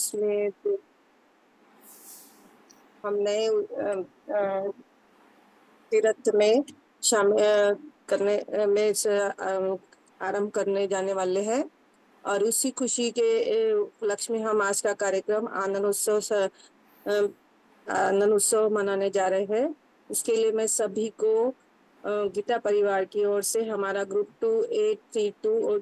उसमें तो हम नए तीर्थ में शामिल करने में आरंभ करने जाने वाले हैं और उसी खुशी के उपलक्ष्य में हम आज का कार्यक्रम आनंद उत्सव मनाने जा रहे हैं। इसके लिए मैं सभी को गीता परिवार की ओर से हमारा ग्रुप 2832 और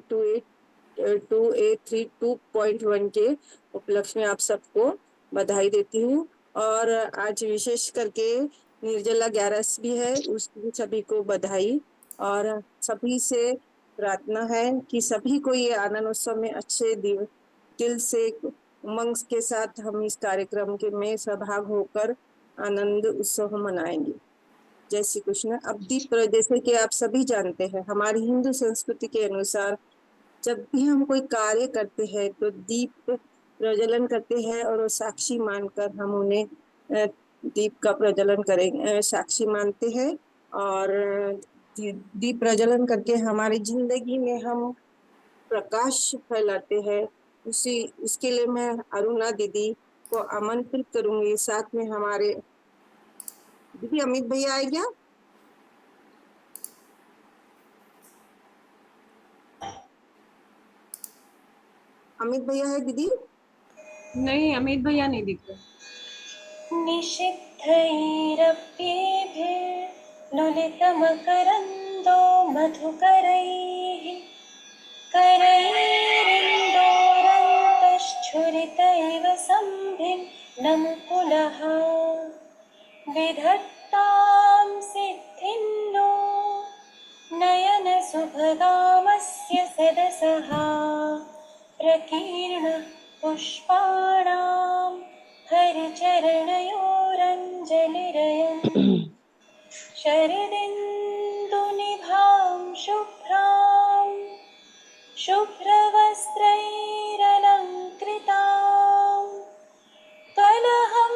2832.1 के उपलक्ष्य में आप सबको बधाई देती हूँ। और आज विशेष करके निर्जला 11 भी है, उसकी सभी को बधाई। और सभी से प्रार्थना है कि सभी को ये आनंद उत्सव में अच्छे दिल से उमंग के साथ हम इस कार्यक्रम के में सहभाग होकर आनंद उत्सव मनाएंगे। जय श्री कृष्ण। अब दीप, जैसे कि आप सभी जानते हैं, हमारी हिंदू संस्कृति के अनुसार जब भी हम कोई कार्य करते हैं तो दीप प्रज्वलन करते हैं और वो साक्षी मानकर हम उन्हें दीप का प्रज्वलन करेंगे, साक्षी मानते हैं। और दीप प्रज्वलन करके हमारी जिंदगी में हम प्रकाश फैलाते हैं। उसके लिए मैं अरुणा दीदी को आमंत्रित करूंगी। साथ में हमारे दीदी अमित भैया आए क्या? अमित भैया है दीदी? नहीं, अमित भैया नहीं दिख रहे। निषिद्धैरप्येभिर्लुलितमकरन्दो मधुकरैः करैरिन्दोरन्तश्छुरितैव सम्भिन्नं पुनः विधत्तां सिद्धिन्नो नयनसुभगामस्य सदसः प्रकीर्णः पुष्पाणां हरिचरणयोरञ्जलिरयम् शरदिन्दुनिभां शुभ्रवस्त्रैरलङ्कृतां कलहं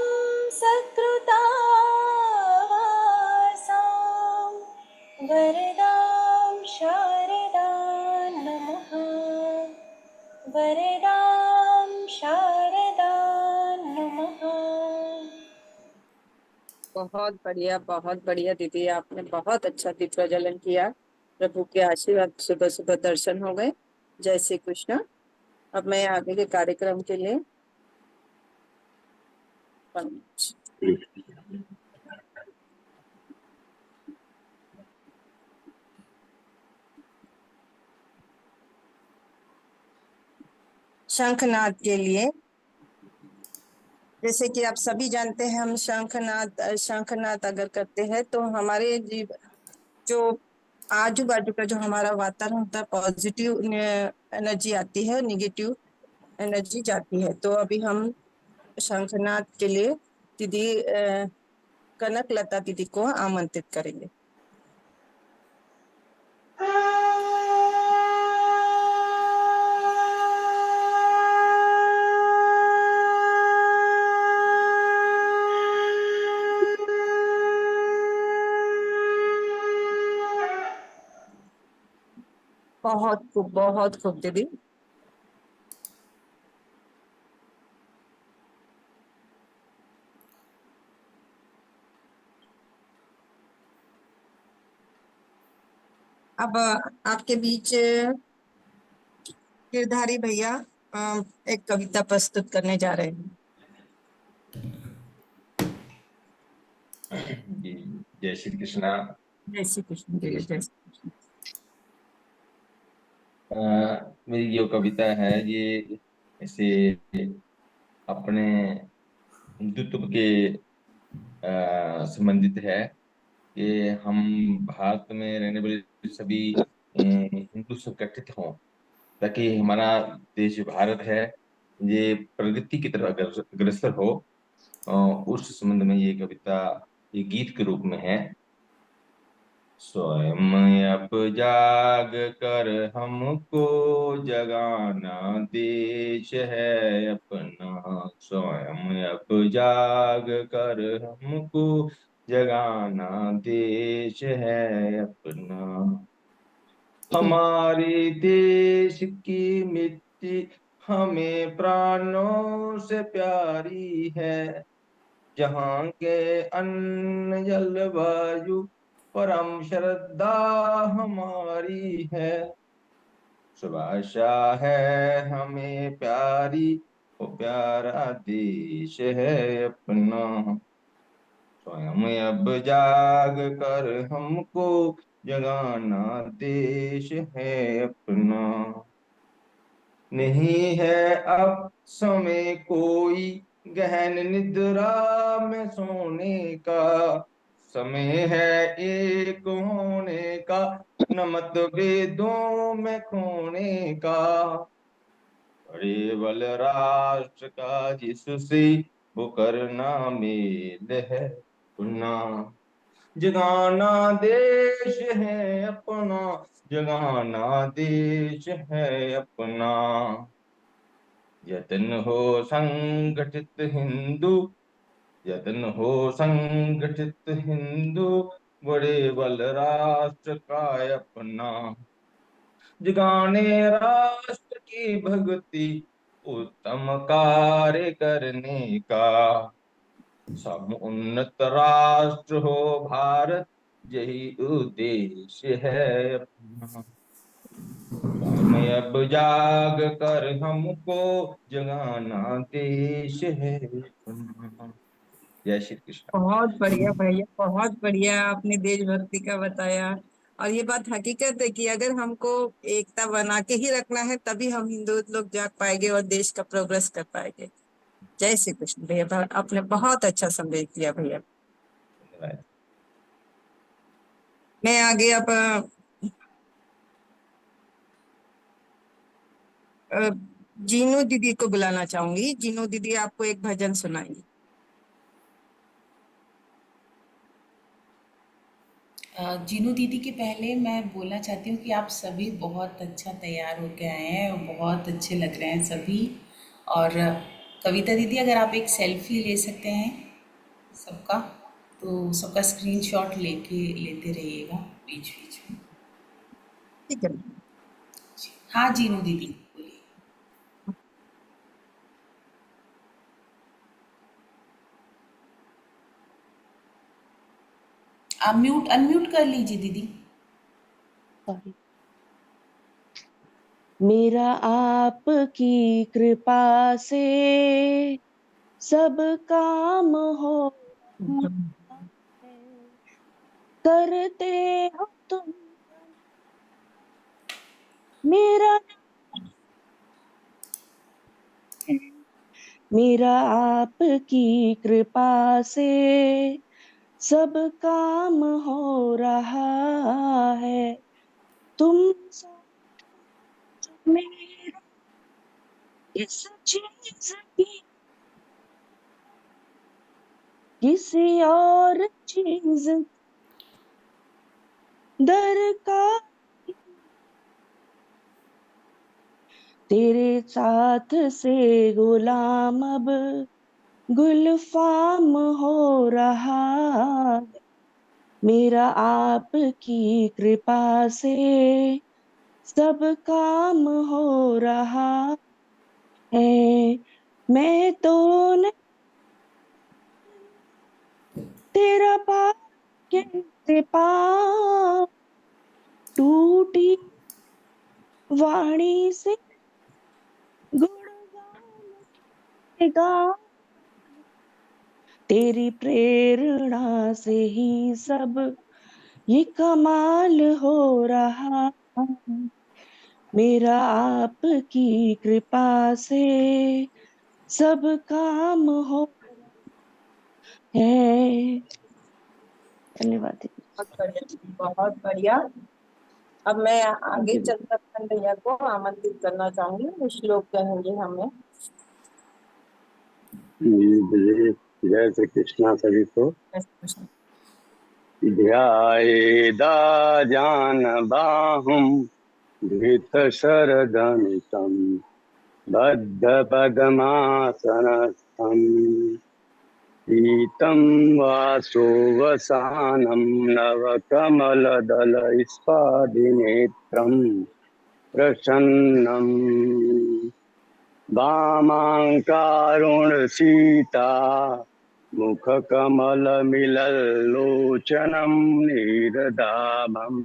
सकृतावासां वरदां शारदां नमः। वरदां शारदां नमः। बहुत बढ़िया दीदी, आपने बहुत अच्छा दीप प्रज्वलन किया। प्रभु के आशीर्वाद सुबह सुबह दर्शन हो गए। जय श्री कृष्ण। अब मैं आगे के कार्यक्रम के लिए शंखनाद के लिए, जैसे कि आप सभी जानते हैं, हम शंखनाद अगर करते हैं तो हमारे जो आजू बाजू का जो हमारा वातावरण होता है, पॉजिटिव एनर्जी आती है, निगेटिव एनर्जी जाती है। तो अभी हम शंखनाद के लिए दीदी कनक लता दीदी को आमंत्रित करेंगे। बहुत खूब दीदी। अब आपके बीच गिरधारी भैया एक कविता प्रस्तुत करने जा रहे हैं। जी, जय श्री कृष्णा। जय श्री कृष्ण। जय श्री कृष्ण। मेरी जो कविता है ये ऐसे अपने हिंदुत्व के संबंधित है कि हम भारत में रहने वाले सभी हिंदू संगठित हों ताकि हमारा देश भारत है ये प्रगति की तरफ अग्रसर हो। उस संबंध में ये कविता ये गीत के रूप में है। स्वयं अब जाग कर हमको जगाना देश है अपना। स्वयं अब जाग कर हमको जगाना देश है अपना। हमारे देश की मिट्टी हमें प्राणों से प्यारी है, जहाँ के अन्न जल वायु परम श्रद्धा हमारी है। सुभाषा है हमें प्यारी, वो प्यारा देश है अपना। स्वयं अब जाग कर हमको जगाना देश है अपना। नहीं है अब समय कोई गहन निद्रा में सोने का, समय है एक होने का, न मतभेदों में खोने का। बड़े बल राष्ट्र का जिससे वो करना मेल है अपना। जगाना देश है अपना, जगाना देश है अपना। यतन हो संगठित हिंदू, यतन हो संगठित हिंदू, बड़े बल राष्ट्र का अपना। जगाने राष्ट्र की भक्ति, उत्तम कार्य करने का। सम उन्नत राष्ट्र हो भारत, यही उद्देश्य है अपना। समय अब जाग कर हमको जगाना देश है अपना। जय श्री कृष्ण। बहुत बढ़िया भैया, बहुत बढ़िया आपने देशभक्ति का बताया। और ये बात हकीकत है कि अगर हमको एकता बना के ही रखना है, तभी हम हिंदू लोग जाग पाएंगे और देश का प्रोग्रेस कर पाएंगे। जय श्री कृष्ण भैया, आपने बहुत अच्छा संदेश दिया भैया। धन्यवाद। मैं आगे अब जीनू दीदी को बुलाना चाहूंगी। जीनू दीदी आपको एक भजन सुनाएंगी। जीनू दीदी के पहले मैं बोलना चाहती हूँ कि आप सभी बहुत अच्छा तैयार होके आए हैं और बहुत अच्छे लग रहे हैं सभी। और कविता दीदी, अगर आप एक सेल्फी ले सकते हैं सबका, तो सबका स्क्रीनशॉट लेते रहिएगा बीच बीच में। ठीक है। हाँ जीनू दीदी बोलिए। आप अनम्यूट कर लीजिए दीदी। सॉरी। मेरा आपकी कृपा से सब काम हो रहा है, करते हो तुम मेरा आपकी कृपा से सब काम हो रहा है। तुम सब मेरा इस चीज की किसी और चीज दरकार, तेरे साथ से गुलाम अब गुलफाम हो रहा है। मेरा आपकी कृपा से सब काम हो रहा है। मैं तो नहीं तेरा भाग्य से पाऊं, टूटी वाणी से गुणगान गाऊं, तेरी प्रेरणा से ही सब ये कमाल हो रहा है। मेरा आपकी कृपा से सब काम हो है। धन्यवाद। बहुत बढ़िया, बहुत बढ़िया। अब मैं आगे जी। चंद्रकांत भैया को आमंत्रित करना चाहूंगी, वो श्लोक कहेंगे हमें। जय श्री कृष्णा सभी को। ध्यायेदा जानबाहुं धृतशरदमितं बद्धपद्मासनस्थं पीतं वासोवसानं नवकमलदलैस्पादिनेत्रं प्रसन्नम्। वामाङ्कारुण सीता मुखकमलमिलल्लोचनं नीरदाभम्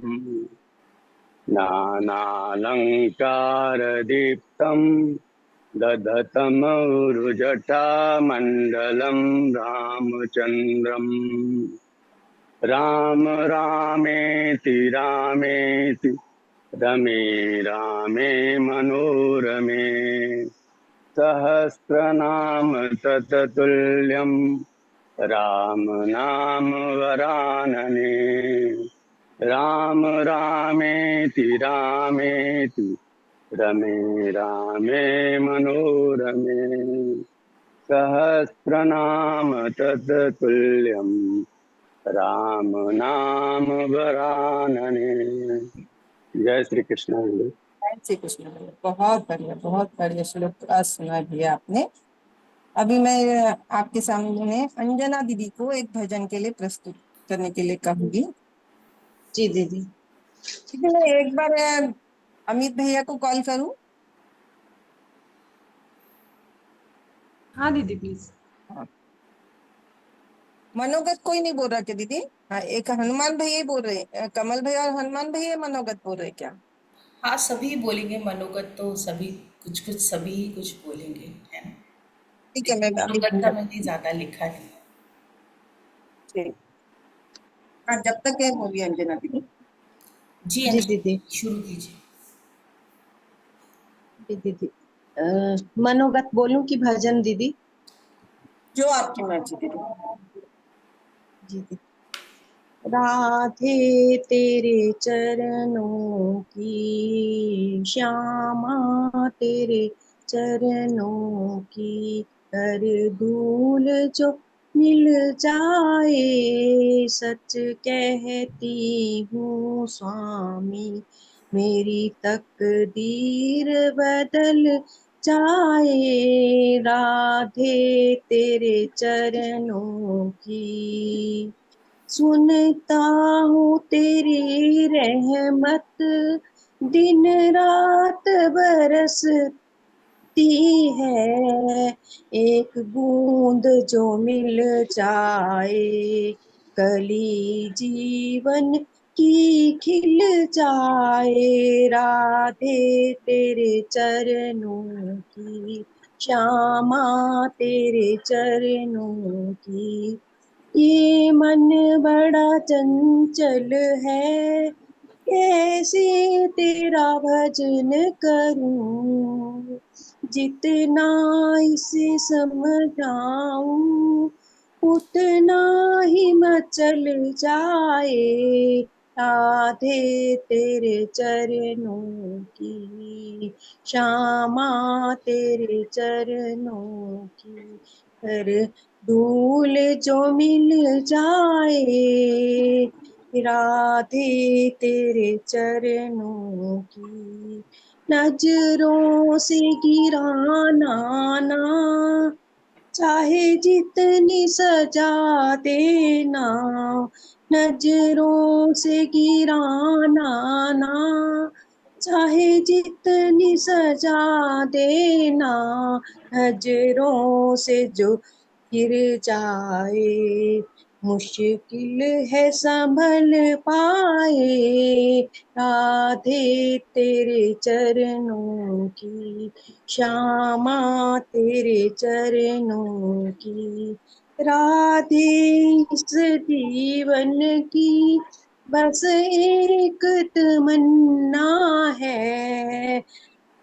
नानालङ्कारदीप्तं दधतमौरुजटामण्डलं रामचन्द्रम् राम रामेति रामेति रमे रामे मनोरमे सहस्रनाम तततुल्यं राम नाम वरानने राम रामेति रामेति रमे रामे मनोरमे सहस्रनाम तततुल्यं राम नाम वरानने। जय श्री कृष्ण। जय श्री कृष्ण भैया, बहुत बढ़िया श्लोक आज सुना भैया आपने। अभी मैं आपके सामने अंजना दीदी को एक भजन के लिए प्रस्तुत करने के लिए कहूंगी। जी दीदी। ठीक है, मैं एक बार अमित भैया को कॉल करूं। हाँ दीदी प्लीज। हाँ। मनोगत कोई नहीं बोल रहा क्या दीदी? हाँ, एक हनुमान भैया ही बोल रहे, कमल भैया और हनुमान भैया मनोगत बोल रहे क्या? हाँ, सभी बोलेंगे मनोगत तो सभी कुछ-कुछ सभी कुछ बोलेंगे, है ना? ठीक है, लेकिन मैं अमित मनोगत का भैया। मैंने ज़्यादा लिखा नहीं है। ठीक। हाँ, जब तक है बोलिए अंजना दीदी। जी जी अंजलि दीदी। शुरू कीजिए। जी दीदी। मनोगत बोलूं कि भजन दीदी? जो आपकी मर्जी दीदी। जी दीदी। राधे तेरे चरणों की श्यामा तेरे चरणों की हर धूल जो मिल जाए सच कहती हूँ स्वामी मेरी तकदीर बदल जाए राधे तेरे चरणों की सुनता हूँ तेरी रहमत दिन रात बरसती है एक बूंद जो मिल जाए कली जीवन की खिल जाए राधे तेरे चरणों की श्यामा तेरे चरणों की ये मन बड़ा चंचल है कैसे तेरा भजन करूं जितना इसे समझाऊं उतना ही मचल जाए राधे तेरे चरणों की श्यामा तेरे चरणों की हर धूल जो मिल जाए राधे तेरे चरणों की नजरों से गिराना ना चाहे जितनी सजा देना नजरों से गिराना ना चाहे जितनी सजा देना नजरों से जो गिर जाए मुश्किल है संभल पाए राधे तेरे चरणों की श्यामा तेरे चरणों की राधे इस जीवन की बस एक तमन्ना है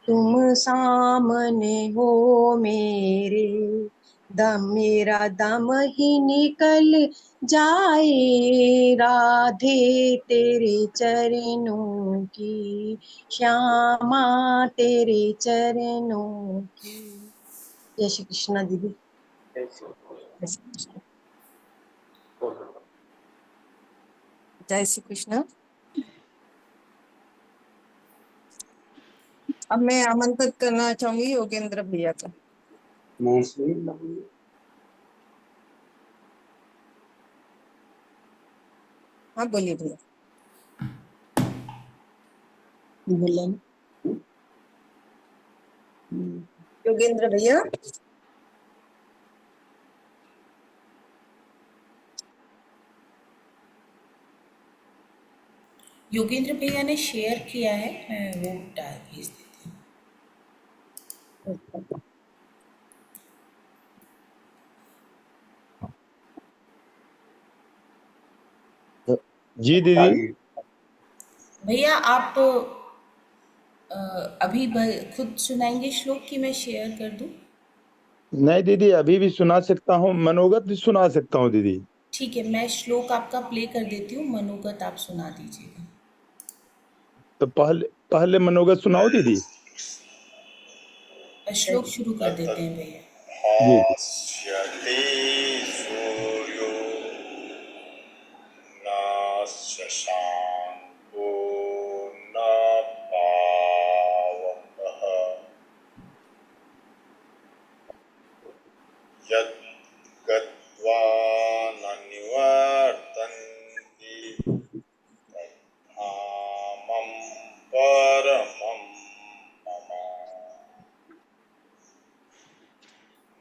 तुम सामने हो मेरे दम मेरा दम ही निकल जाए राधे तेरे चरणों की श्यामा तेरे चरणों की जय श्री कृष्णा दीदी। जय श्री कृष्ण। अब मैं आमंत्रित करना चाहूंगी योगेंद्र भैया का। हाँ बोलिए भैया। बोला योगेंद्र भैया। योगेंद्र भैया ने शेयर किया है, मैं वो भेज देती हूँ। जी दीदी। भैया आप अभी खुद सुनाएंगे श्लोक कि मैं शेयर कर दूं? नहीं दीदी, अभी भी सुना सकता हूँ, मनोगत भी सुना सकता हूँ दीदी। ठीक है, मैं श्लोक आपका प्ले कर देती हूँ, मनोगत आप सुना दीजिएगा। तो पहले मनोगत सुनाओ दीदी। श्लोक शुरू कर देते हैं भैया। जी। हास्यते सूर्यो न शशाङ्को न पावकः यद्गत्वा न निवर्तन्ति तद्धामं परमं मम।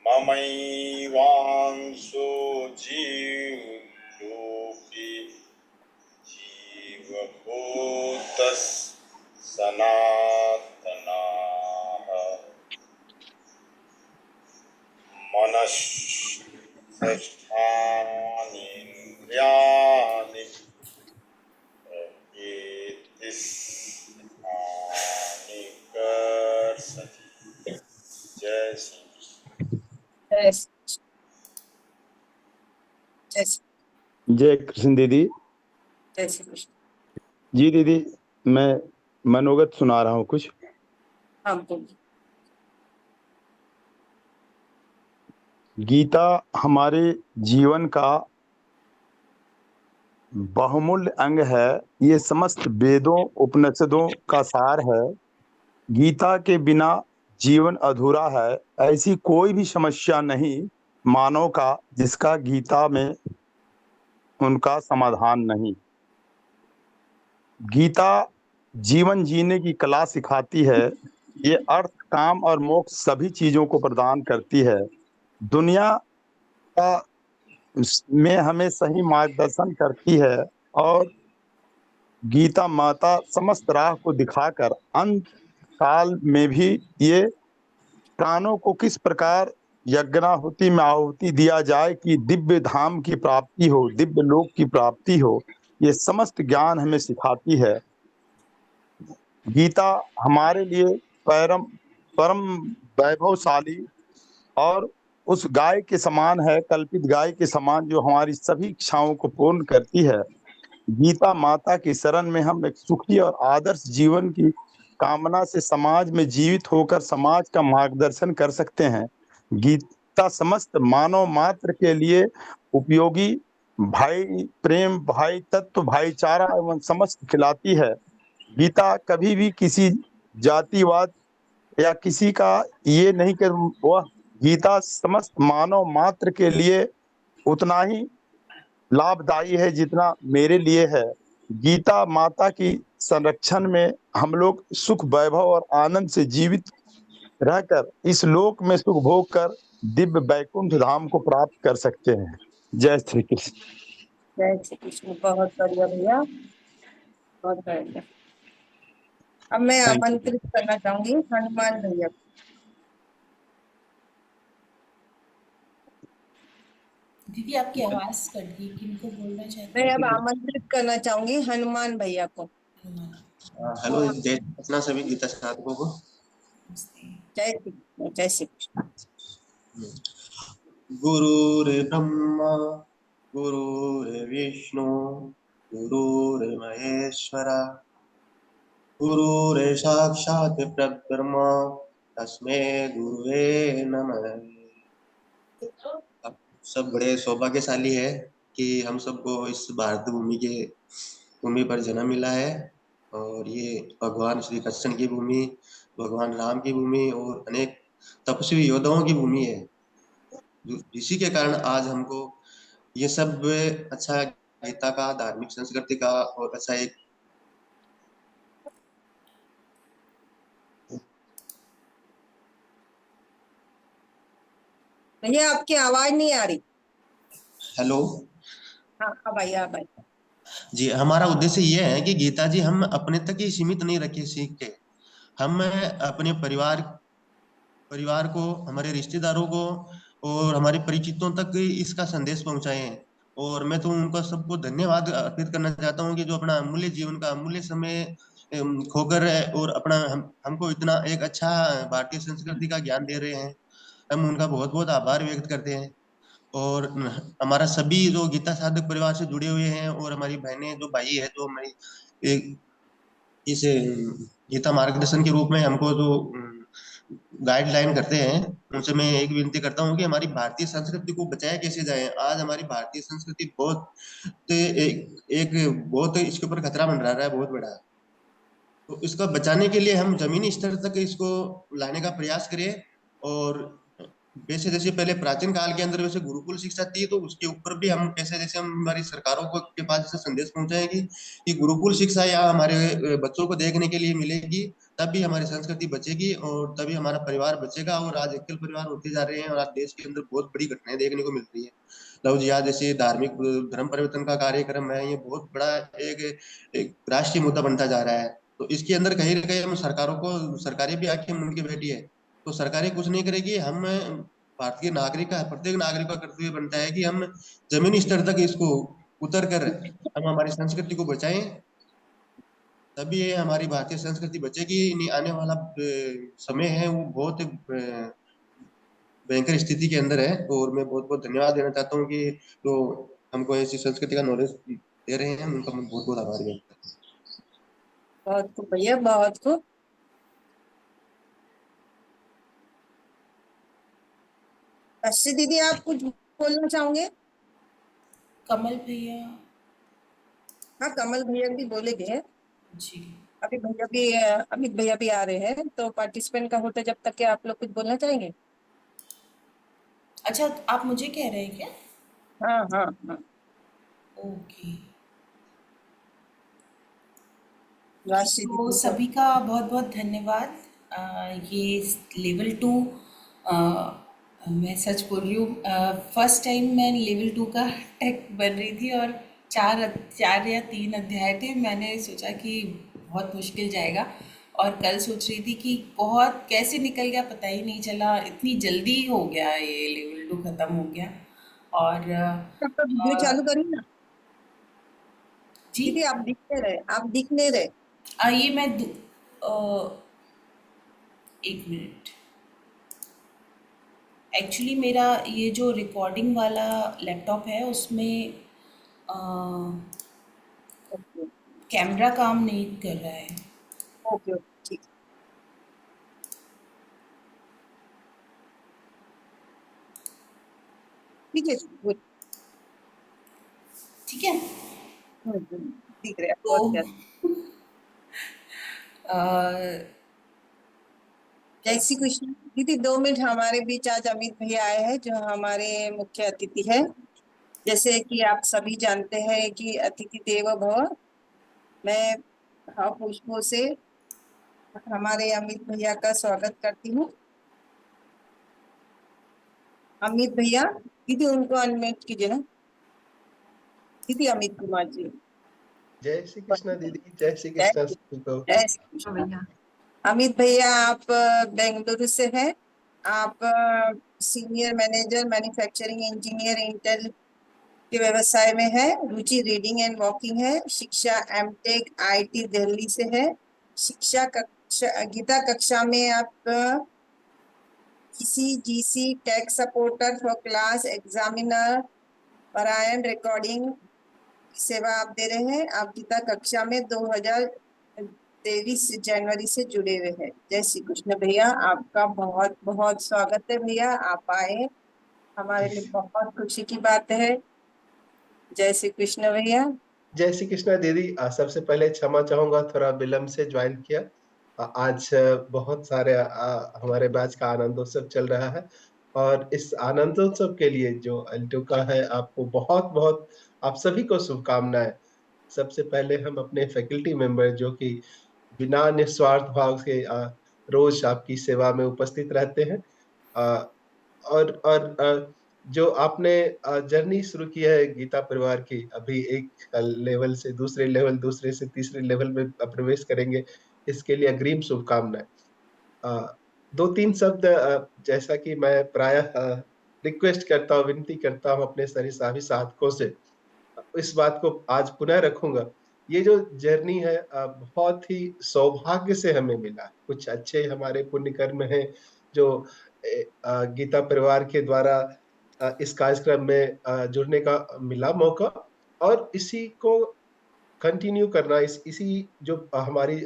ममैवांसो जीवलोके जीवभूतः सनातनः मनश्चेष्टानीन्द्रियाणि प्रकृतिस्थानि कर्षति। जय श्री जय श्री- जय श्री- जय कृष्ण दीदी। जय श्री कृष्ण। जी दीदी, मैं मनोगत सुना रहा हूँ कुछ। हाँ बोलिए। गीता हमारे जीवन का बहुमूल्य अंग है। ये समस्त वेदों उपनिषदों का सार है। गीता के बिना जीवन अधूरा है। ऐसी कोई भी समस्या नहीं मानव का जिसका गीता में उनका समाधान नहीं। गीता जीवन जीने की कला सिखाती है। ये अर्थ, काम और मोक्ष सभी चीजों को प्रदान करती है। दुनिया का में हमें सही मार्गदर्शन करती है और गीता माता समस्त राह को दिखाकर अंत काल में भी ये प्राणों को किस प्रकार यज्ञाहुति में आहुति दिया जाए कि दिव्य धाम की प्राप्ति हो, दिव्य लोक की प्राप्ति हो, ये समस्त ज्ञान हमें सिखाती है। गीता हमारे लिए परम परम वैभवशाली और उस गाय के समान है, कल्पित गाय के समान, जो हमारी सभी इच्छाओं को पूर्ण करती है। गीता माता की शरण में हम एक सुखी और आदर्श जीवन की कामना से समाज में जीवित होकर समाज का मार्गदर्शन कर सकते हैं। गीता समस्त मानव मात्र के लिए उपयोगी भाई प्रेम, भाई तत्व, भाईचारा एवं समस्त खिलाती है। गीता कभी भी किसी जातिवाद या किसी का ये नहीं कर, वह गीता समस्त मानव मात्र के लिए उतना ही लाभदायी है जितना मेरे लिए है। गीता माता की संरक्षण में हम लोग सुख, वैभव और आनंद से जीवित रहकर इस लोक में सुख भोग कर दिव्य वैकुंठ धाम को प्राप्त कर सकते हैं। जय श्री कृष्ण। जय श्री कृष्ण। बहुत बढ़िया भैया, बहुत बढ़िया। अब मैं Thank you. आमंत्रित करना चाहूंगी हनुमान भैया। दीदी आपकी आवाज कट गई, किनको बोलना चाहते मैं हैं? अब आमंत्रित करना चाहूंगी हनुमान भैया को। हेलो, जय अपना सभी गीता साधकों को। जय श्री कृष्ण। जय श्री कृष्ण। गुरुर्ब्रह्मा गुरुर्विष्णु गुरुर्महेश्वर गुरुर् साक्षात् परब्रह्म तस्मै गुरुवे नमः। आप सब बड़े सौभाग्यशाली है कि हम सबको इस भारत भूमि पर जन्म मिला है और ये भगवान श्री कृष्ण की भूमि, भगवान राम की भूमि और अनेक तपस्वी योद्धाओं की भूमि है। इसी के कारण आज हमको ये सब अच्छा गीता का, धार्मिक संस्कृति का और अच्छा एक ये आपकी आवाज नहीं आ रही। हेलो हाँ, अब आई, अब आई। जी, हमारा उद्देश्य ये है कि गीता जी हम अपने तक ही सीमित नहीं रखे सीख के, हम अपने परिवार को, हमारे रिश्तेदारों को और हमारे परिचितों तक इसका संदेश पहुंचाएं। और मैं तो उनका सबको धन्यवाद अर्पित करना चाहता हूँ कि जो अपना अमूल्य जीवन का अमूल्य समय खोकर और अपना हमको इतना एक अच्छा भारतीय संस्कृति का ज्ञान दे रहे हैं। हम उनका बहुत बहुत आभार व्यक्त करते हैं। और हमारा सभी जो गीता साधक परिवार से जुड़े हुए हैं और हमारी बहनें जो भाई है जो हमारी एक इस गीता मार्गदर्शन के रूप में हमको जो गाइडलाइन करते हैं, उनसे मैं एक विनती करता हूँ कि हमारी भारतीय संस्कृति को बचाया कैसे जाए। आज हमारी भारतीय संस्कृति बहुत एक बहुत इसके ऊपर खतरा मंडरा रहा है, बहुत बड़ा। तो इसको बचाने के लिए हम जमीनी स्तर तक इसको लाने का प्रयास करें। और वैसे जैसे पहले प्राचीन काल के अंदर वैसे गुरुकुल शिक्षा थी, तो उसके ऊपर भी हम कैसे जैसे हम हमारी सरकारों को के पास जैसे संदेश पहुंचाएंगे कि गुरुकुल शिक्षा या हमारे बच्चों को देखने के लिए मिलेगी, तभी हमारी संस्कृति बचेगी और तभी हमारा परिवार बचेगा। और आज एकल परिवार होते जा रहे हैं और आज देश के अंदर बहुत बड़ी घटनाएं देखने को मिल रही है। लव जिहाद जैसे धार्मिक धर्म परिवर्तन का कार्यक्रम है, ये बहुत बड़ा एक राष्ट्रीय मुद्दा बनता जा रहा है। तो इसके अंदर कहीं ना कहीं हम सरकारों को, सरकारें भी आके उनकी बैठी है, तो सरकारें कुछ नहीं करेगी। हम भारतीय नागरिक का, प्रत्येक नागरिक का कर्तव्य बनता है कि हम जमीनी स्तर तक इसको उतर कर हम हमारी संस्कृति को बचाएं, तभी ये हमारी भारतीय संस्कृति बचेगी। नहीं आने वाला समय है वो बहुत भयंकर स्थिति के अंदर है। और मैं बहुत बहुत धन्यवाद देना चाहता हूँ कि जो हमको ऐसी संस्कृति का नॉलेज दे रहे हैं, उनका मैं बहुत बहुत आभार व्यक्त करता हूँ। बहुत खूब भैया, बहुत खूब। अच्छी दीदी, आप कुछ बोलना चाहोगे? कमल भैया। हाँ, कमल भैया भी बोलेंगे। जी। अभी भैया भी, अमित भैया भी आ रहे हैं, तो पार्टिसिपेंट का होता जब तक के आप लोग कुछ बोलना चाहेंगे? अच्छा, आप मुझे कह रहे हैं क्या? हाँ हाँ हाँ। ओके। राशि तो दीदी को। सभी का बहुत बहुत धन्यवाद। ये लेवल 2, मैं सच बोल रही हूँ, फर्स्ट टाइम मैं लेवल 2 का टेक बन रही थी और 4 या 3 अध्याय थे। मैंने सोचा कि बहुत मुश्किल जाएगा और कल सोच रही थी कि बहुत कैसे निकल गया पता ही नहीं चला, इतनी जल्दी हो गया, ये लेवल 2 ख़त्म हो गया। और वीडियो चालू करिए ना जी, दीदी, आप दिख नहीं रहे, आप दिख नहीं रहे। ये मैं एक मिनट। एक्चुअली मेरा ये जो रिकॉर्डिंग वाला लैपटॉप है उसमें कैमरा काम नहीं कर रहा है। ओके ओके, ठीक ठीक है, गुड। ठीक है। दिख रहे हैं तो बहुत प्यारे। जय श्री कृष्ण दीदी। 2 मिनट, हमारे बीच आज अमित भैया आए हैं जो हमारे मुख्य अतिथि है। जैसे कि आप सभी जानते हैं कि अतिथि देवो भव। मैं भाव पुष्पों से हमारे अमित भैया का स्वागत करती हूँ। अमित भैया, दीदी उनको अनम्यूट कीजिए ना। दीदी अमित कुमार जी। जय श्री कृष्णा दीदी, जय श्री जय कृष्णा सभी को। जय श्री कृष्ण भैया। अमित भैया, आप बेंगलुरु से हैं। आप senior manager manufacturing engineer Intel के व्यवसाय में है। रुचि रीडिंग एंड वॉकिंग है। शिक्षा एमटेक आईटी दिल्ली से है। शिक्षा कक्षा, गीता कक्षा में आप GC tech supporter for class examiner परायण रिकॉर्डिंग सेवा आप दे रहे हैं। आप गीता कक्षा में 2023 जनवरी से जुड़े हुए हैं। जय श्री कृष्ण भैया, आपका बहुत बहुत स्वागत है भैया, आप आए, हमारे लिए बहुत खुशी की बात है। जय श्री कृष्ण भैया। जय श्री कृष्णा दीदी, सबसे पहले क्षमा चाहूंगा, थोड़ा विलम्ब से ज्वाइन किया। आज बहुत सारे हमारे बैच का आनंदोत्सव चल रहा है और इस आनंदोत्सव के लिए जो अल्टो का है, आपको बहुत बहुत आप सभी को शुभकामनाएं। सबसे पहले हम अपने फैकल्टी मेंबर जो कि बिना निस्वार्थ भाव के रोज आपकी सेवा में उपस्थित रहते हैं, और जो आपने जर्नी शुरू की है गीता परिवार की, अभी एक लेवल से दूसरे लेवल, दूसरे से तीसरे लेवल में प्रवेश करेंगे, इसके लिए अग्रिम शुभकामनाएं। 2-3 शब्द जैसा कि मैं प्रायः रिक्वेस्ट करता हूँ, विनती करता हूँ अपने सभी साधकों से, इस बात को आज पुनः रखूंगा। ये जो जर्नी है बहुत ही सौभाग्य से हमें मिला। कुछ अच्छे हमारे पुण्य कर्म हैं जो गीता परिवार के द्वारा इस कार्यक्रम में जुड़ने का मिला मौका, और इसी को कंटिन्यू करना, इसी जो हमारी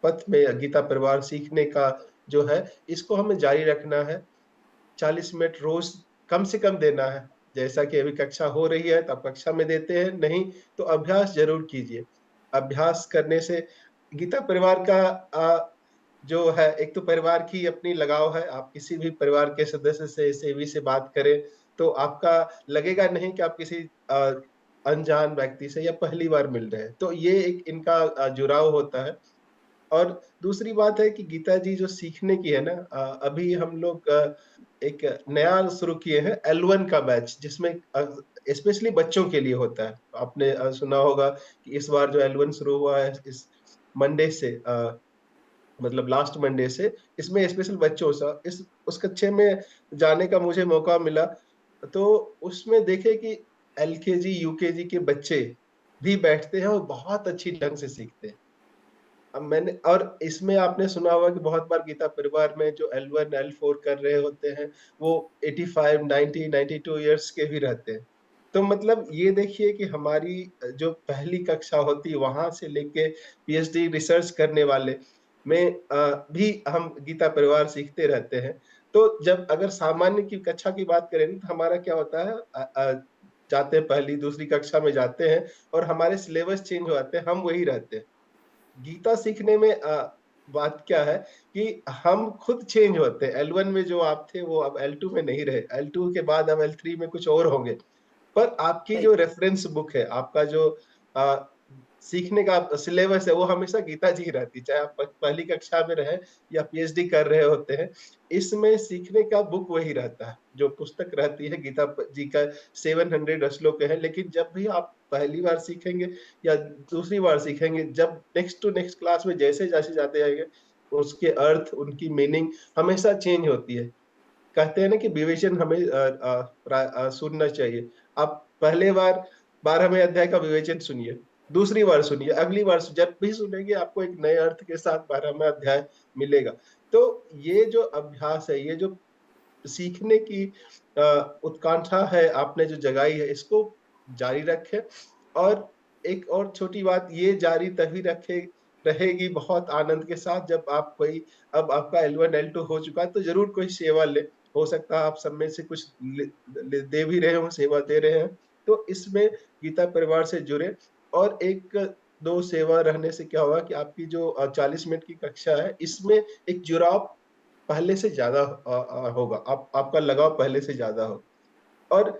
पथ में गीता परिवार सीखने का जो है, इसको हमें जारी रखना है। 40 मिनट रोज कम से कम देना है। जैसा कि अभी कक्षा हो रही है तो आप कक्षा में देते हैं, नहीं तो अभ्यास जरूर कीजिए। अभ्यास करने से गीता परिवार का जो है, एक तो परिवार की अपनी लगाव है। आप किसी भी परिवार के सदस्य से, सेवी से बात करें तो आपका लगेगा नहीं कि आप किसी अनजान व्यक्ति से या पहली बार मिल रहे हैं। तो ये एक इनका जुड़ाव होता है। और दूसरी बात है कि गीता जी जो सीखने की है ना, अभी हम लोग एक नया शुरू किए हैं L1 का बैच, जिसमें स्पेशली बच्चों के लिए होता है। आपने सुना होगा कि इस बार जो L1 शुरू हुआ है इस मंडे से, मतलब लास्ट मंडे से, इसमें स्पेशल बच्चों सा उस कक्षा में जाने का मुझे मौका मिला। तो उसमें देखे कि LKG UKG के बच्चे भी बैठते हैं और बहुत अच्छी ढंग से सीखते हैं। अब मैंने, और इसमें आपने सुना होगा कि बहुत बार गीता परिवार में जो L1 L4 कर रहे होते हैं वो 85 90 92 इयर्स के भी रहते हैं। तो मतलब ये देखिए कि हमारी जो पहली कक्षा होती है वहां से लेके PhD रिसर्च करने वाले में भी हम गीता परिवार सीखते रहते हैं। तो जब अगर सामान्य की कक्षा की बात करें तो हमारा क्या होता है, जाते हैं पहली दूसरी कक्षा में जाते हैं और हमारे सिलेबस चेंज हो जाते हैं, हम वही रहते हैं। गीता सीखने में बात क्या है कि हम खुद चेंज होते हैं। L1 में जो आप थे वो अब L2 में नहीं रहे, L2 के बाद अब L3 में कुछ और होंगे। पर आपकी जो रेफरेंस बुक है, आपका जो सीखने का सिलेबस है, वो हमेशा गीता जी रहती, चाहे आप पहली कक्षा में रहे या PhD कर रहे होते हैं, इसमें सीखने का बुक वही रहता है। जो पुस्तक रहती है गीता जी का 700 श्लोक है, लेकिन जब भी आप पहली बार सीखेंगे या दूसरी बार सीखेंगे, जब नेक्स्ट टू नेक्स्ट क्लास में जैसे जैसे जाते जाएंगे, उसके अर्थ, उनकी मीनिंग हमेशा चेंज होती है। कहते हैं ना कि विवेचन हमें सुनना चाहिए। आप पहले बार 12वें अध्याय का विवेचन सुनिए, दूसरी बार सुनिए, अगली बार जब भी सुनेंगे आपको एक नए अर्थ के साथ 12वां अध्याय मिलेगा। तो ये जो अभ्यास है, ये जो सीखने की उत्कंठा है आपने जो जगाई है, इसको जारी रखें। और एक और छोटी बात, ये जारी तभी रहेगी बहुत आनंद के साथ जब आप कोई, अब आपका L1 L2 हो चुका है तो जरूर कोई सेवा ले। हो सकता है आप सब में से कुछ दे भी रहे हो, सेवा दे रहे हैं, तो इसमें गीता परिवार से जुड़े। और 1-2 सेवा रहने से क्या होगा कि आपकी जो 40 मिनट की कक्षा है, इसमें एक जुड़ाव पहले से ज्यादा होगा, आपका लगाव पहले से ज्यादा हो। और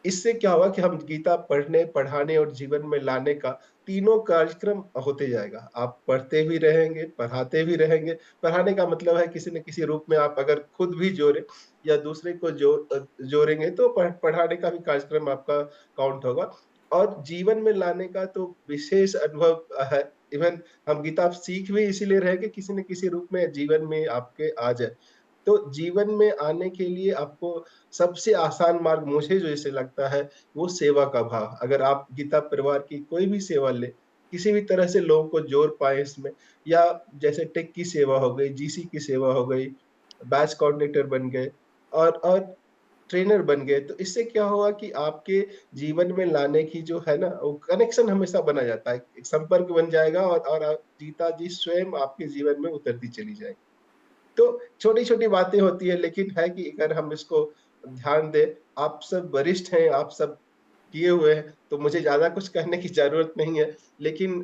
इससे क्या होगा कि हम गीता पढ़ने, पढ़ाने और जीवन में लाने का तीनों कार्यक्रम होते जाएगा। आप पढ़ते भी रहेंगे, पढ़ाते भी रहेंगे। पढ़ाने का मतलब है किसी न किसी रूप में आप अगर खुद भी जोड़े या दूसरे को जोड़ेंगे तो पढ़ाने का भी कार्यक्रम आपका काउंट होगा। और जीवन में लाने का तो विशेष अनुभव है। इवन हम गीता सीख भी इसीलिए रहे कि किसी न किसी रूप में जीवन में आपके आ जाए। तो जीवन में आने के लिए आपको सबसे आसान मार्ग मुझे जो इसे लगता है वो सेवा का भाव। अगर आप गीता परिवार की कोई भी सेवा ले, किसी भी तरह से लोगों को जोड़ पाए इसमें, या जैसे टेक की सेवा हो गई, GC की सेवा हो गई, बैच कोऑर्डिनेटर बन गए और ट्रेनर बन गए, तो इससे क्या होगा कि आपके जीवन में लाने की जो है ना, वो कनेक्शन हमेशा बना जाता है, एक संपर्क बन जाएगा और गीता जी स्वयं आपके जीवन में उतरती चली जाएगी। तो छोटी-छोटी बातें होती है, लेकिन है कि अगर हम इसको ध्यान दें, आप सब वरिष्ठ हैं, आप सब किए हुए हैं, तो मुझे ज़्यादा कुछ कहने की ज़रूरत नहीं है। लेकिन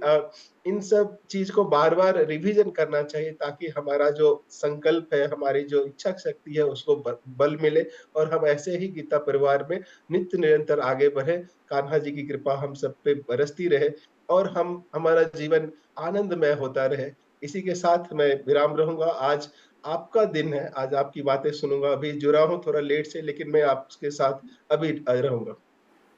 इन सब चीज़ को बार-बार रिवीजन करना चाहिए ताकि हमारा जो संकल्प है, हमारी जो इच्छा शक्ति है, उसको बल मिले और हम ऐसे ही गीता परिवार में नित्य निरंतर आगे बढ़ें। कान्हा जी की कृपा हम सब पे बरसती रहे और हमारा जीवन आनंदमय होता रहे। इसी के साथ मैं विराम रहूँगा। आज आपका दिन है, आज आपकी बातें सुनूंगा। अभी जुड़ा हूँ थोड़ा लेट से, लेकिन मैं आपके साथ अभी रहूंगा।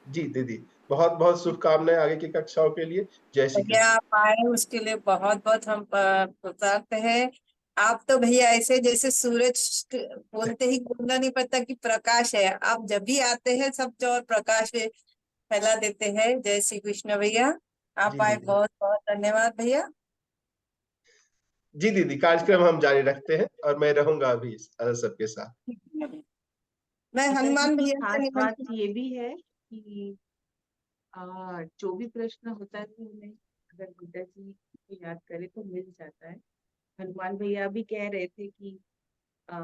जी दीदी, बहुत बहुत शुभकामनाएं आगे की कक्षाओं के लिए। जय श्री भैया कृष्ण। आप आए उसके लिए बहुत बहुत हम कृतज्ञ हैं। आप तो भैया ऐसे जैसे सूरज बोलते ही बोलना नहीं पड़ता कि प्रकाश है। आप जब भी आते हैं सब जो और प्रकाश फैला देते हैं। जय श्री कृष्ण भैया। जी आप आए, दीदी। बहुत बहुत धन्यवाद भैया। जी दीदी, कार्यक्रम हम जारी रखते हैं और मैं रहूंगा अभी सबके साथ। मैं गीता जी हनुमान की भैया से खास बात निमंत्रण। ये भी है कि जो भी प्रश्न होता है तो हमें अगर गीता जी को याद करे तो मिल जाता है। हनुमान भैया भी कह रहे थे कि आ,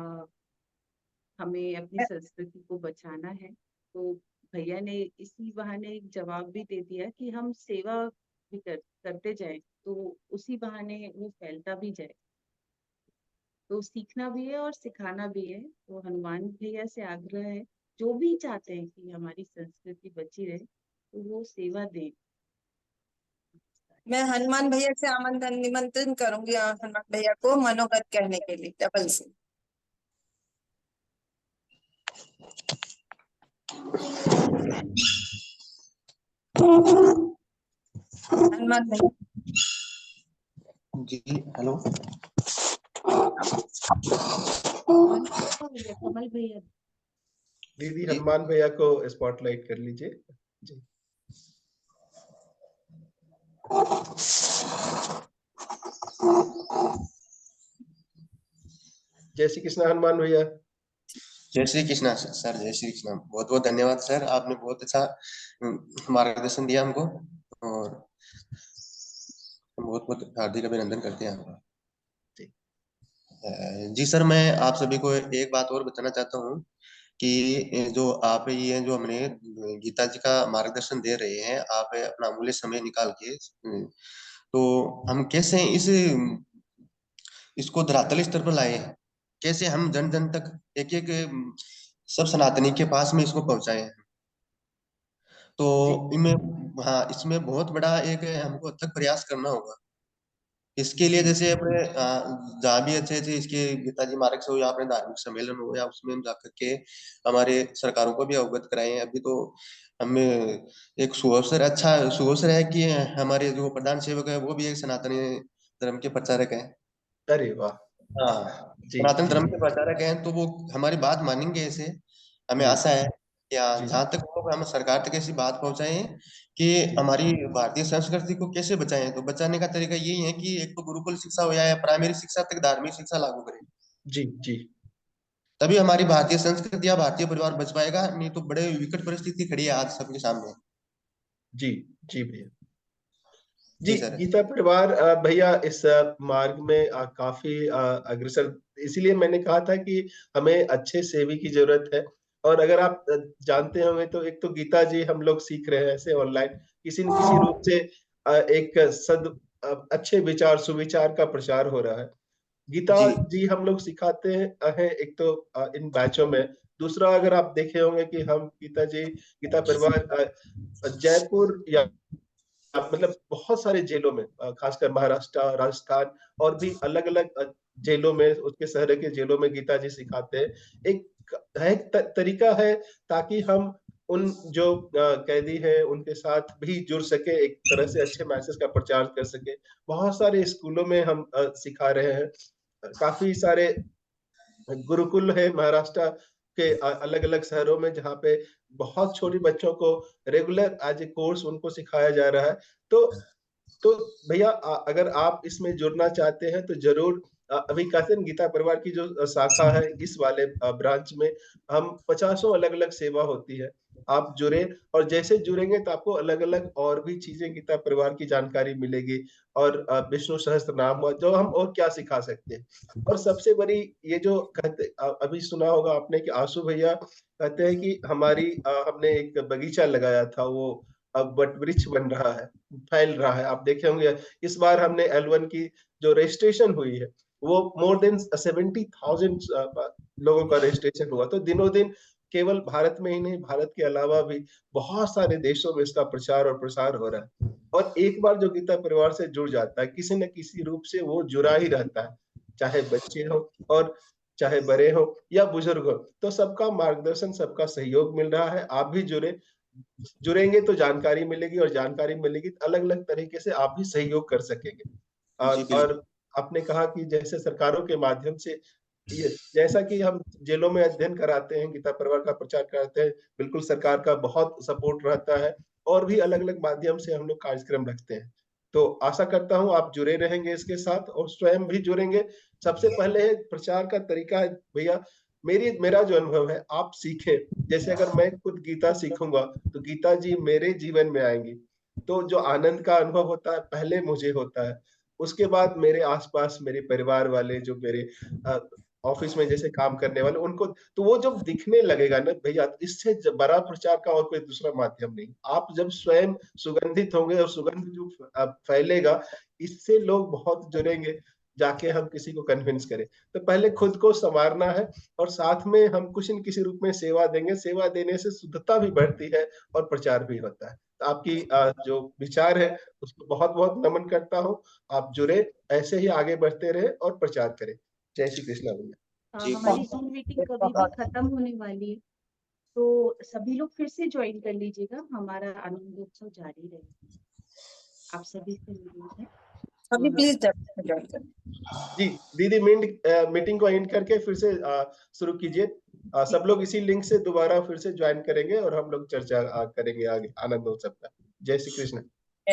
हमें अपनी संस्कृति को बचाना है, तो भैया ने इसी बहाने एक जवाब भी दे दिया कि हम सेवा भी करते जाएं, तो उसी बहाने वो फैलता भी जाए। तो सीखना भी है और सिखाना भी है। तो हनुमान भैया से आग्रह है, जो भी चाहते हैं कि हमारी संस्कृति बची रहे तो वो सेवा दें। मैं हनुमान भैया से निमंत्रण करूंगी हनुमान भैया को मनोगत कहने के लिए डबल से। हनुमान भैया। जी हेलो। कमल भैया। दीदी, जी हनुमान भैया को स्पॉटलाइट कर लीजिए। जी। जय श्री कृष्ण हनुमान भैया। जय श्री कृष्णा सर, जय श्री कृष्णा। बहुत बहुत धन्यवाद सर, आपने बहुत अच्छा मार्गदर्शन दिया हमको, और बहुत बहुत हार्दिक अभिनंदन करते हैं आपका। जी सर, मैं आप सभी को एक बात और बताना चाहता हूँ कि जो आप ये जो हमने गीता जी का मार्गदर्शन दे रहे हैं, आप अपना अमूल्य समय निकाल के, तो हम कैसे इसको धरातल स्तर पर लाए, कैसे हम जन जन तक एक एक सब सनातनी के पास में इसको पहुंचाएं। तो जी इनमें, हाँ, इसमें बहुत बड़ा एक हमको अथक प्रयास करना होगा। इसके लिए जैसे अपने जहाँ भी अच्छे अच्छे इसके गीता जी मार्ग से हो, या अपने धार्मिक सम्मेलन हो, या उसमें हम जाकर के हमारे सरकारों को भी अवगत कराएं। अभी तो हमें एक सुअवसर है कि हमारे जो प्रधान सेवक है वो भी एक सनातनी धर्म के प्रचारक हैं। अरे वाह। हाँ, जी सनातन जी धर्म के प्रचारक हैं, तो वो हमारी बात मानेंगे ऐसे। हमें जी आशा है कि जी जहाँ तक वो लोग हम सरकार तक ऐसी बात पहुंचाएं कि जी हमारी भारतीय संस्कृति को कैसे बचाएं। तो बचाने का तरीका यही है कि एक तो गुरुकुल शिक्षा हो या प्राइमरी शिक्षा तक धार्मिक शिक्षा लागू करें। जी जी तभी हमारी भारतीय संस्कृति या भारतीय परिवार बच पाएगा, नहीं तो बड़े विकट परिस्थिति खड़ी है आज सबके सामने। जी जी भैया। जी, जी सर। गीता परिवार भैया इस मार्ग में काफी अग्रसर, इसीलिए मैंने कहा था कि हमें अच्छे सेवी की जरूरत है। और अगर आप जानते होंगे तो एक तो गीता जी हम लोग सीख रहे हैं ऐसे ऑनलाइन, किसी न किसी रूप से एक अच्छे विचार सुविचार का प्रचार हो रहा है। गीता जी जी हम लोग सिखाते हैं एक तो इन बैचों में। दूसरा, अगर आप देखे होंगे कि हम गीता परिवार जयपुर या मतलब बहुत सारे जेलों में, खासकर महाराष्ट्र, राजस्थान और भी अलग अलग जेलों में, उसके शहर के जेलों में गीता जी सिखाते हैं। एक तरीका है ताकि हम उन जो कैदी हैं उनके साथ भी जुड़ सके, एक तरह से अच्छे मैसेज का प्रचार कर सके। बहुत सारे स्कूलों में हम सिखा रहे हैं। काफी सारे गुरुकुल है महाराष्ट्र के अलग अलग शहरों में, जहाँ पे बहुत छोटे बच्चों को रेगुलर एज ए कोर्स उनको सिखाया जा रहा है। तो तो भैया अगर आप इसमें जुड़ना चाहते हैं तो जरूर, अभी कहते हैं गीता परिवार की जो शाखा है इस वाले ब्रांच में हम 50 अलग अलग सेवा होती है। आप जुड़े, और जैसे जुड़ेंगे तो आपको अलग अलग और भी चीजें गीता परिवार की जानकारी मिलेगी। और विष्णु सहस्त्र नाम हुआ, जो हम और क्या सिखा सकते हैं। और सबसे बड़ी ये जो कहते, अभी सुना होगा आपने कि आंसू भैया कहते हैं कि हमने एक बगीचा लगाया था, वो अब वट वृक्ष बन रहा है, फैल रहा है। आप देखे होंगे इस बार हमने L1 की जो रजिस्ट्रेशन हुई है वो मोर देन 70,000 लोगों का रजिस्ट्रेशन हुआ। तो दिनों दिन केवल भारत में ही नहीं, भारत के अलावा भी बहुत सारे देशों में इसका प्रचार और प्रसार हो रहा है। और एक बार जो गीता परिवार से जुड़ जाता है, किसी न किसी रूप से वो जुड़ा ही रहता है। चाहे बच्चे हो और चाहे बड़े हो या बुजुर्ग हो, तो सबका मार्गदर्शन, सबका सहयोग मिल रहा है। आप भी जुड़ेंगे तो जानकारी मिलेगी, और जानकारी मिलेगी तो अलग-अलग तरीके से आप भी सहयोग कर सकेंगे। जी, बिल्कुल। और आपने कहा कि जैसे सरकारों के माध्यम से ये जैसा कि हम जेलों में अध्ययन कराते हैं, गीता परिवार का प्रचार कराते हैं, बिल्कुल सरकार का बहुत सपोर्ट रहता है, और भी अलग-अलग माध्यम से हम लोग कार्यक्रम रखते हैं। तो आशा करता हूँ आप जुड़े रहेंगे इसके साथ और स्वयं भी जुड़ेंगे। सबसे पहले प्रचार का तरीका है भैया, मेरा जो अनुभव है आप सीखें। जैसे अगर मैं खुद गीता सीखूंगा तो गीता जी मेरे जीवन में आएंगी, तो जो आनंद का अनुभव होता है पहले मुझे होता है, उसके बाद मेरे आसपास मेरे परिवार वाले, जो मेरे ऑफिस में जैसे काम करने वाले, उनको, तो वो जब दिखने लगेगा ना भैया, इससे बड़ा प्रचार का और कोई दूसरा माध्यम नहीं। आप जब स्वयं सुगंधित होंगे और सुगंध जो फैलेगा, इससे लोग बहुत जुड़ेंगे, जाके हम किसी को कन्विंस करें। तो पहले खुद को संवारना है, और साथ में हम कुछ न किसी रूप में सेवा देंगे। सेवा देने से शुद्धता भी बढ़ती है और प्रचार भी होता है। तो आपकी जो विचार है उसको बहुत बहुत नमन करता हूँ। आप जुड़े, ऐसे ही आगे बढ़ते रहे और प्रचार करें। जय श्री कृष्णा भैया। जी, हमारी जूम मीटिंग कभी भी खत्म होने वाली है, तो सभी लोग फिर से ज्वाइन कर लीजिएगा, हमारा आनंदोत्सव जारी रहेगा। आप सभी से अनुरोध है। अभी प्लीज ज्वाइन करें। जी दीदी, मीटिंग को एंड करके फिर से शुरू कीजिए। सब लोग इसी लिंक से दोबारा फिर से ज्वाइन करेंगे और हम लोग चर्चा करेंगे आगे आनंदोत्सव का। जय श्री कृष्ण।